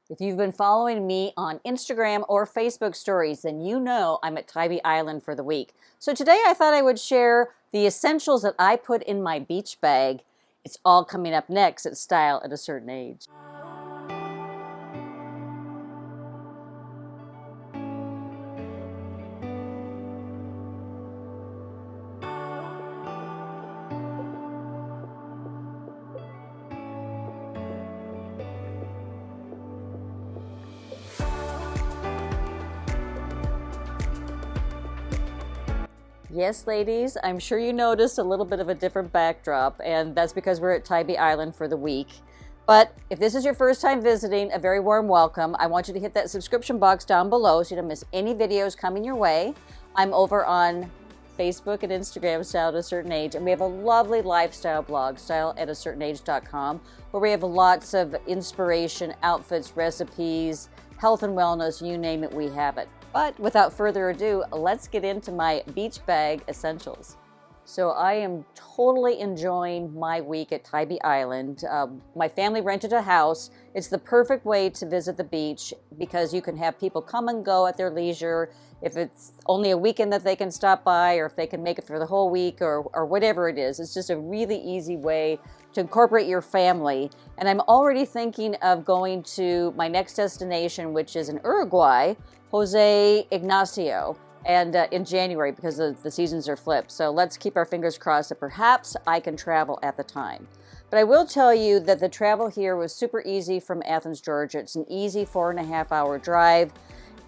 If you've been following me on Instagram or Facebook stories, then you know I'm at Tybee Island for the week. So today I thought I would share the essentials that I put in my beach bag. It's all coming up next at Style at a Certain Age. Yes, ladies, I'm sure you noticed a little bit of a different backdrop, and that's because we're at Tybee Island for the week. But if this is your first time visiting, a very warm welcome. I want you to hit that subscription box down below so you don't miss any videos coming your way. I'm over on Facebook and Instagram, Style at a Certain Age, and we have a lovely lifestyle blog, styleatacertainage.com, where we have lots of inspiration, outfits, recipes, health and wellness, you name it, we have it. But without further ado, let's get into my beach bag essentials. So I am totally enjoying my week at Tybee Island. My family rented a house. It's the perfect way to visit the beach because you can have people come and go at their leisure. If it's only a weekend that they can stop by, or if they can make it for the whole week, or whatever it is. It's just a really easy way to incorporate your family. And I'm already thinking of going to my next destination, which is in Uruguay, Jose Ignacio, and in January, because the seasons are flipped. So let's keep our fingers crossed that perhaps I can travel at the time. But I will tell you that the travel here was super easy from Athens, Georgia. It's an easy 4.5-hour drive.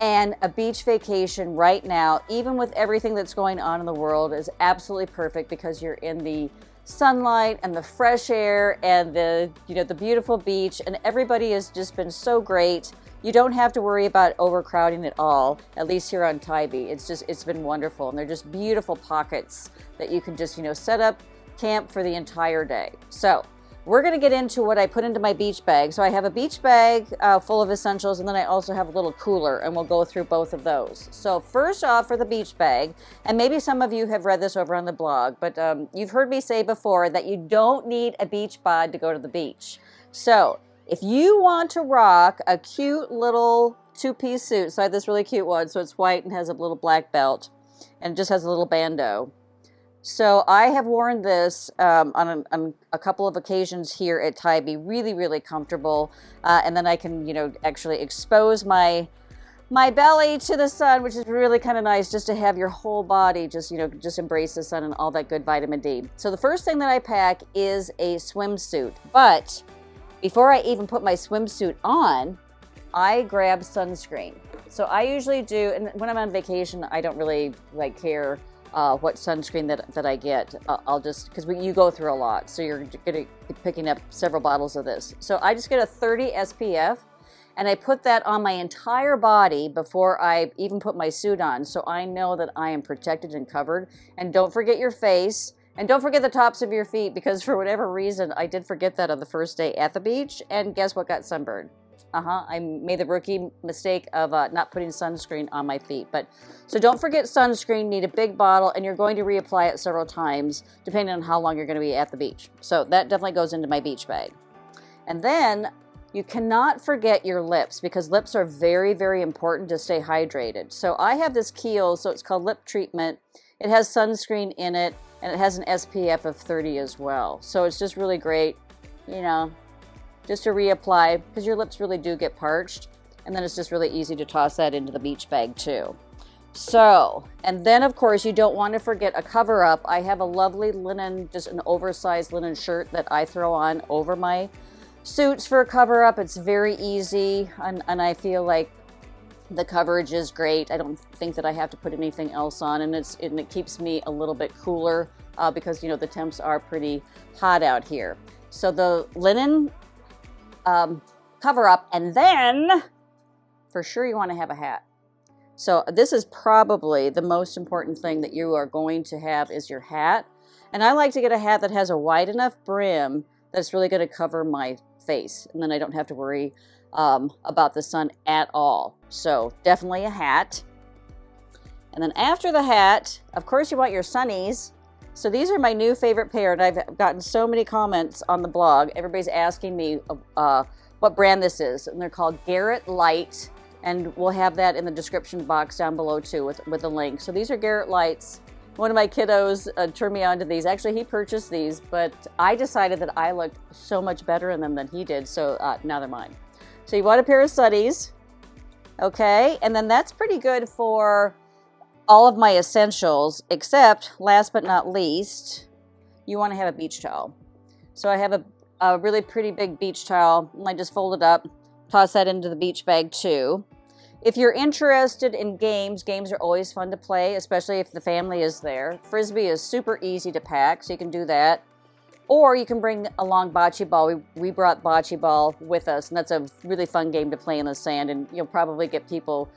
And a beach vacation right now, even with everything that's going on in the world, is absolutely perfect because you're in the sunlight and the fresh air and the beautiful beach, and everybody has just been so great. You don't have to worry about overcrowding at all, at least here on Tybee. It's been wonderful, and they're just beautiful pockets that you can just set up camp for the entire day. So we're going to get into what I put into my beach bag. So I have a beach bag full of essentials, and then I also have a little cooler, and we'll go through both of those. So first off, for the beach bag, and maybe some of you have read this over on the blog, but you've heard me say before that you don't need a beach bod to go to the beach. So if you want to rock a cute little two-piece suit, so I have this really cute one, so it's white and has a little black belt, and it just has a little bandeau. So I have worn this on a couple of occasions here at Tybee, really, really comfortable. And then I can, actually expose my belly to the sun, which is really kind of nice, just to have your whole body just embrace the sun and all that good vitamin D. So the first thing that I pack is a swimsuit. But before I even put my swimsuit on, I grab sunscreen. So I usually do, and when I'm on vacation, I don't really care what sunscreen that I get. I'll just, because you go through a lot, so you're going to be picking up several bottles of this. So I just get a 30 SPF, and I put that on my entire body before I even put my suit on, so I know that I am protected and covered. And don't forget your face, and don't forget the tops of your feet, because for whatever reason, I did forget that on the first day at the beach, and guess what got sunburned? I made the rookie mistake of not putting sunscreen on my feet. So don't forget sunscreen, need a big bottle, and you're going to reapply it several times depending on how long you're going to be at the beach. So that definitely goes into my beach bag. And then you cannot forget your lips, because lips are very, very important to stay hydrated. So I have this Kiehl, so it's called Lip Treatment. It has sunscreen in it, and it has an SPF of 30 as well. So it's just really great, just to reapply, because your lips really do get parched, and then it's just really easy to toss that into the beach bag too. So, and then of course you don't want to forget a cover up. I have a lovely linen, just an oversized linen shirt that I throw on over my suits for a cover up. It's very easy, and I feel like the coverage is great. I don't think that I have to put anything else on, and it keeps me a little bit cooler because the temps are pretty hot out here. So the linen cover up, and then for sure you want to have a hat. So this is probably the most important thing that you are going to have, is your hat. And I like to get a hat that has a wide enough brim that's really going to cover my face, and then I don't have to worry about the sun at all. So definitely a hat. And then after the hat, of course, you want your sunnies. So these are my new favorite pair, and I've gotten so many comments on the blog. Everybody's asking me what brand this is. And they're called Garrett Light. And we'll have that in the description box down below too with a link. So these are Garrett Lights. One of my kiddos turned me on to these. Actually, he purchased these, but I decided that I looked so much better in them than he did. So now they're mine. So you want a pair of Suddies. Okay, and then that's pretty good for all of my essentials, except last but not least, you want to have a beach towel. So I have a really pretty big beach towel, and I just fold it up, toss that into the beach bag too. If you're interested in games are always fun to play, especially if the family is there. Frisbee is super easy to pack, so you can do that. Or you can bring along bocce ball. We brought bocce ball with us, and that's a really fun game to play in the sand, and you'll probably get people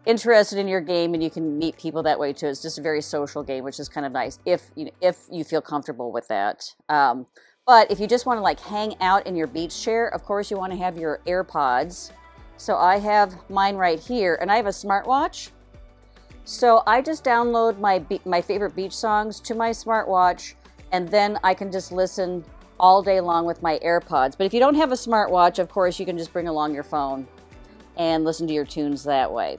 interested in your game, and you can meet people that way too. It's just a very social game, which is kind of nice if you feel comfortable with that. But if you just want to like hang out in your beach chair, of course you want to have your AirPods. So I have mine right here, and I have a smartwatch. So I just download my favorite beach songs to my smartwatch, and then I can just listen all day long with my AirPods. But if you don't have a smartwatch, of course, you can just bring along your phone and listen to your tunes that way.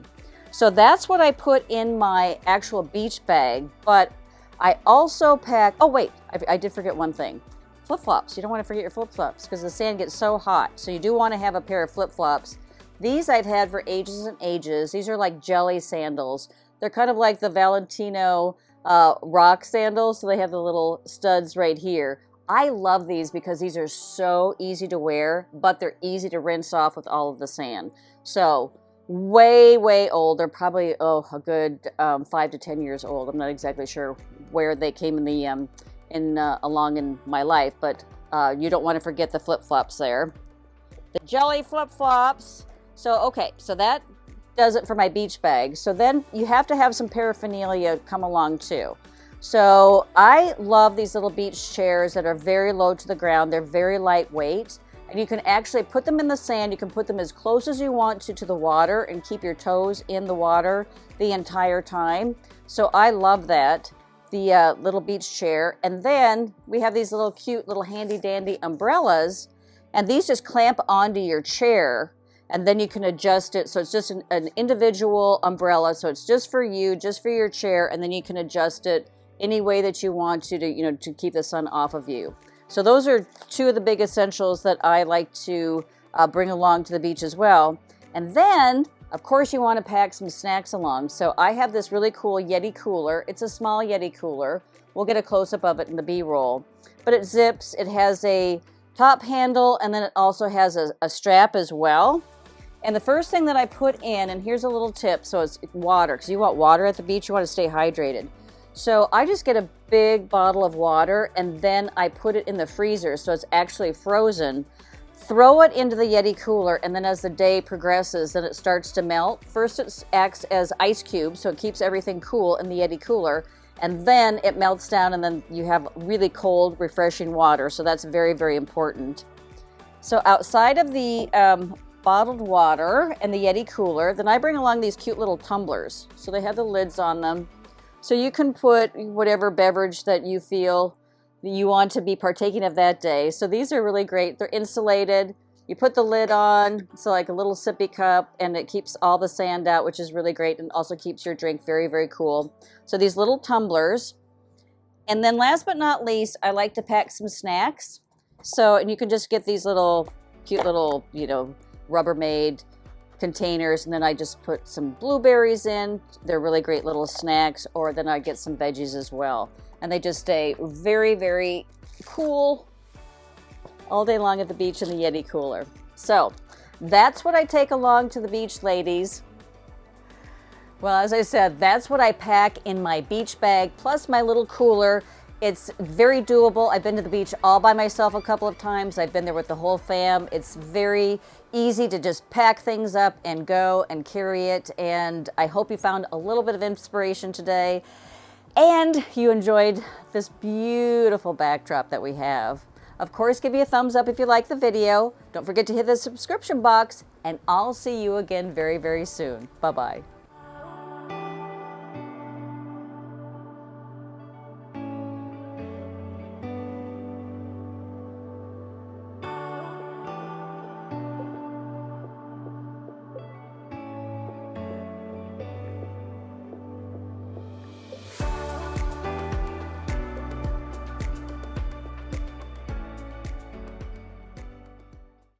So that's what I put in my actual beach bag, but I also pack, oh wait, I did forget one thing. Flip-flops. You don't want to forget your flip-flops because the sand gets so hot. So you do want to have a pair of flip-flops. These I've had for ages and ages. These are like jelly sandals. They're kind of like the Valentino rock sandals, so they have the little studs right here. I love these because these are so easy to wear, but they're easy to rinse off with all of the sand. So way old. They're probably a good 5 to 10 years old. I'm not exactly sure where they came in the along in my life, but you don't want to forget the flip-flops there. The jelly flip-flops. So okay, so that does it for my beach bag. So then you have to have some paraphernalia come along too. So I love these little beach chairs that are very low to the ground. They're very lightweight, and you can actually put them in the sand. You can put them as close as you want to the water and keep your toes in the water the entire time. So I love that, the little beach chair. And then we have these little cute little handy dandy umbrellas, and these just clamp onto your chair. And then you can adjust it. So it's just an individual umbrella. So it's just for you, just for your chair. And then you can adjust it any way that you want to keep the sun off of you. So those are two of the big essentials that I like to bring along to the beach as well. And then, of course, you want to pack some snacks along. So I have this really cool Yeti cooler. It's a small Yeti cooler. We'll get a close-up of it in the B-roll. But it zips. It has a top handle, and then it also has a strap as well. And the first thing that I put in, and here's a little tip, so it's water, because you want water at the beach, you want to stay hydrated. So I just get a big bottle of water, and then I put it in the freezer, so it's actually frozen. Throw it into the Yeti cooler, and then as the day progresses, then it starts to melt. First it acts as ice cubes, so it keeps everything cool in the Yeti cooler, and then it melts down, and then you have really cold, refreshing water, so that's very, very important. So outside of the bottled water and the Yeti cooler, then I bring along these cute little tumblers. So they have the lids on them. So you can put whatever beverage that you feel that you want to be partaking of that day. So these are really great. They're insulated. You put the lid on, so like a little sippy cup, and it keeps all the sand out, which is really great, and also keeps your drink very, very cool. So these little tumblers. And then last but not least, I like to pack some snacks. So, and you can just get these little cute little, Rubbermaid containers, and then I just put some blueberries in. They're really great little snacks, or then I get some veggies as well. And they just stay very, very cool all day long at the beach in the Yeti cooler. So that's what I take along to the beach, ladies. Well, as I said, that's what I pack in my beach bag, plus my little cooler. It's very doable. I've been to the beach all by myself a couple of times. I've been there with the whole fam. It's very easy to just pack things up and go and carry it. And I hope you found a little bit of inspiration today and you enjoyed this beautiful backdrop that we have. Of course, give me a thumbs up if you like the video. Don't forget to hit the subscription box, and I'll see you again very, very soon. Bye-bye.